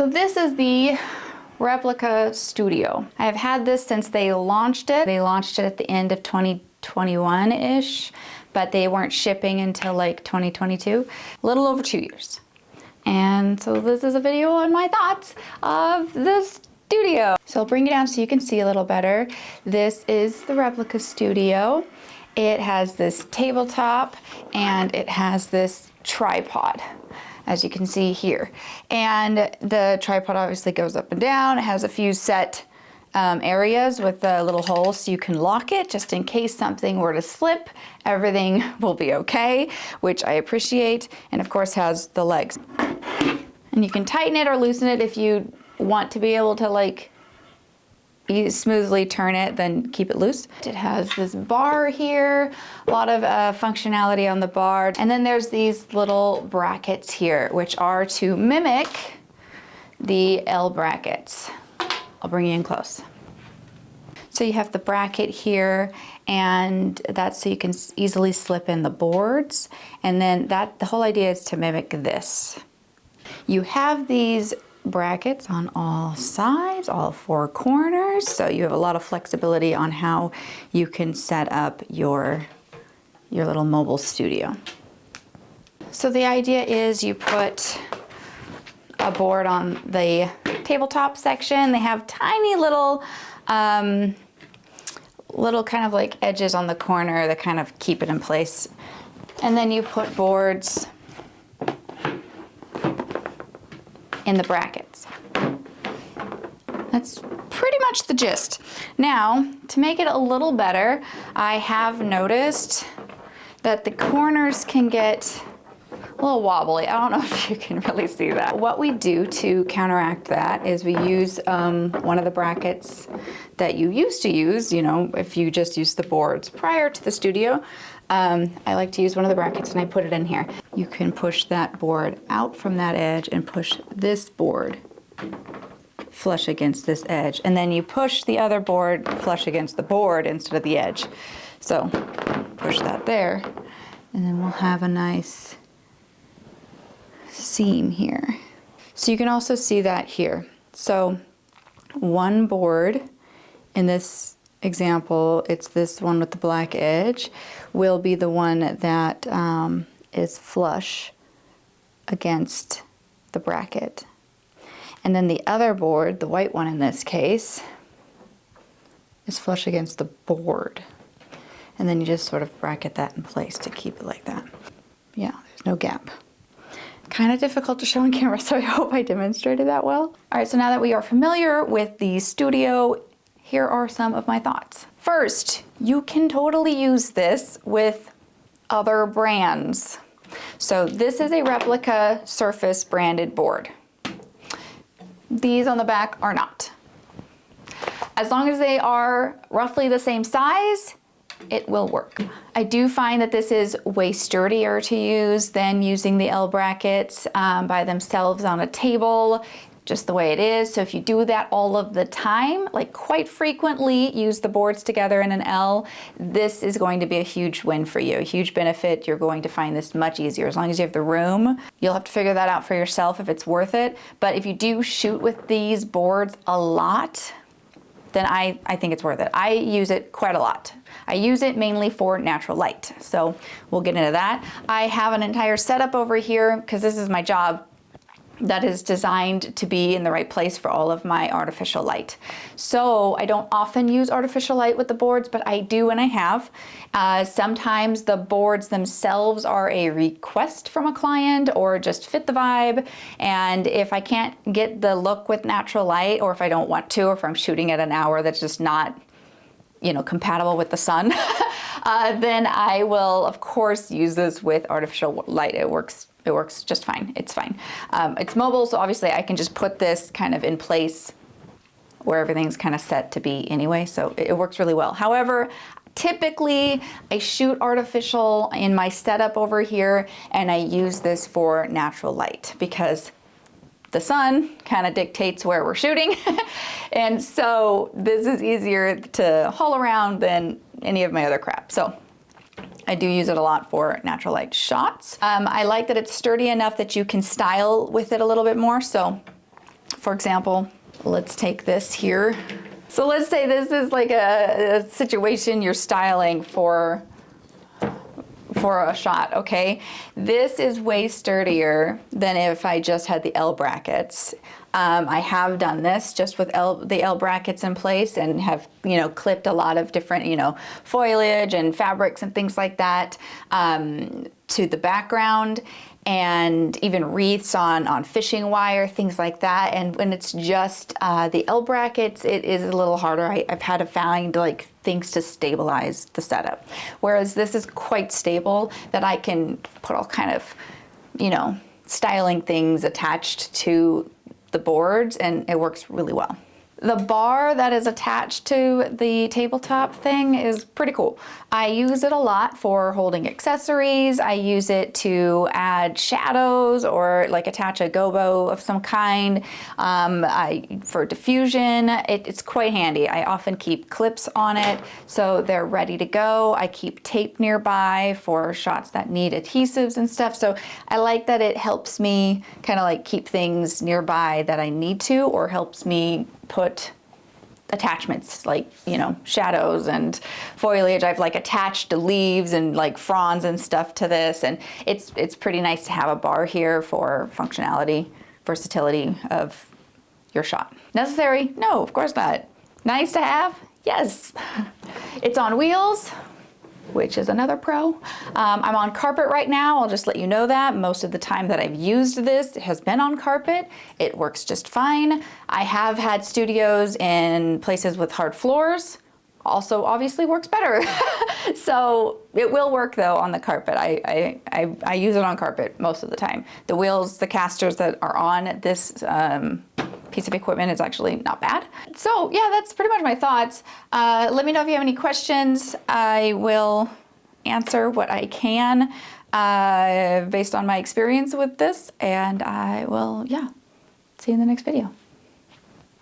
So this is the Replica Studio. I have had this since they launched it. They launched it at the end of 2021-ish, but they weren't shipping until like 2022, a little over 2 years. And so this is a video on my thoughts of the Studio. So I'll bring it down so you can see a little better. This is the Replica Studio. It has this tabletop and it has this tripod, as you can see here. And the tripod obviously goes up and down. It has a few set areas with the little holes so you can lock it just in case something were to slip. Everything will be okay, which I appreciate. And of course has the legs. And you can tighten it or loosen it if you want to be able to like smoothly turn it, then keep it loose. It has this bar here, a lot of functionality on the bar. And then there's these little brackets here, which are to mimic the L brackets. I'll bring you in close. So you have the bracket here, and that's so you can easily slip in the boards. And then the whole idea is to mimic this. You have these brackets on all sides, all four corners, so you have a lot of flexibility on how you can set up your little mobile studio. So the idea is you put a board on the tabletop section. They have tiny little kind of like edges on the corner that kind of keep it in place. And then you put boards in the brackets. That's pretty much the gist. Now, to make it a little better, I have noticed that the corners can get a little wobbly. I don't know if you can really see that. What we do to counteract that is we use one of the brackets that you used to use, you know, if you just use the boards prior to the Studio. I like to use one of the brackets and I put it in here. You can push that board out from that edge and push this board flush against this edge. And then you push the other board flush against the board instead of the edge. So push that there and then we'll have a nice seam here. So you can also see that here. So one board in this example, it's this one with the black edge, will be the one that is flush against the bracket. And then the other board, the white one in this case, is flush against the board. And then you just sort of bracket that in place to keep it like that. Yeah, there's no gap. Kind of difficult to show on camera, so I hope I demonstrated that well. All right, so now that we are familiar with the Studio, here are some of my thoughts. First, you can totally use this with other brands. So this is a Replica Surface branded board. These on the back are not. As long as they are roughly the same size, it will work. I do find that this is way sturdier to use than using the L brackets by themselves on a table, just the way it is. So if you do that all of the time, like quite frequently, use the boards together in an L, this is going to be a huge win for you, a huge benefit. You're going to find this much easier. As long as you have the room, you'll have to figure that out for yourself if it's worth it. But if you do shoot with these boards a lot, then I think it's worth it. I use it quite a lot. I use it mainly for natural light. So we'll get into that. I have an entire setup over here because this is my job that is designed to be in the right place for all of my artificial light. So I don't often use artificial light with the boards, but I do and I have. Sometimes the boards themselves are a request from a client or just fit the vibe. And if I can't get the look with natural light, or if I don't want to, or if I'm shooting at an hour that's just not, you know, compatible with the sun, then I will of course use this with artificial light. It works just fine. It's fine. It's mobile, so obviously I can just put this kind of in place where everything's kind of set to be anyway, so it works really well. However, typically I shoot artificial in my setup over here and I use this for natural light because the sun kind of dictates where we're shooting. And so this is easier to haul around than any of my other crap. So I do use it a lot for natural light shots. I like that it's sturdy enough that you can style with it a little bit more. So For example, let's take this here. So let's say this is like a situation you're styling for a shot, okay? This is way sturdier than if I just had the L brackets. I have done this just with the L brackets in place and have, you know, clipped a lot of different, you know, foliage and fabrics and things like that to the background, and even wreaths on fishing wire, things like that. And when it's just the L brackets, it is a little harder. I've had to find like things to stabilize the setup. Whereas this is quite stable that I can put all kind of, you know, styling things attached to the boards, and it works really well. The bar that is attached to the tabletop thing is pretty cool. I use it a lot for holding accessories. I use it to add shadows or like attach a gobo of some kind. For diffusion, it's quite handy. I often keep clips on it so they're ready to go. I keep tape nearby for shots that need adhesives and stuff. So I like that it helps me kind of like keep things nearby that I need to, or helps me put attachments like, you know, shadows and foliage. I've like attached leaves and like fronds and stuff to this, and it's pretty nice to have a bar here for functionality, versatility of your shot. Necessary? No, of course not. Nice to have? Yes. It's on wheels, which is another pro. I'm on carpet right now. I'll just let you know that. Most of the time that I've used this, it has been on carpet. It works just fine. I have had studios in places with hard floors. Also obviously works better. So it will work though on the carpet. I use it on carpet most of the time. The wheels, the casters that are on this piece of equipment is actually not bad. So yeah, that's pretty much my thoughts. Let me know if you have any questions. I will answer what I can based on my experience with this, and I will, yeah, see you in the next video.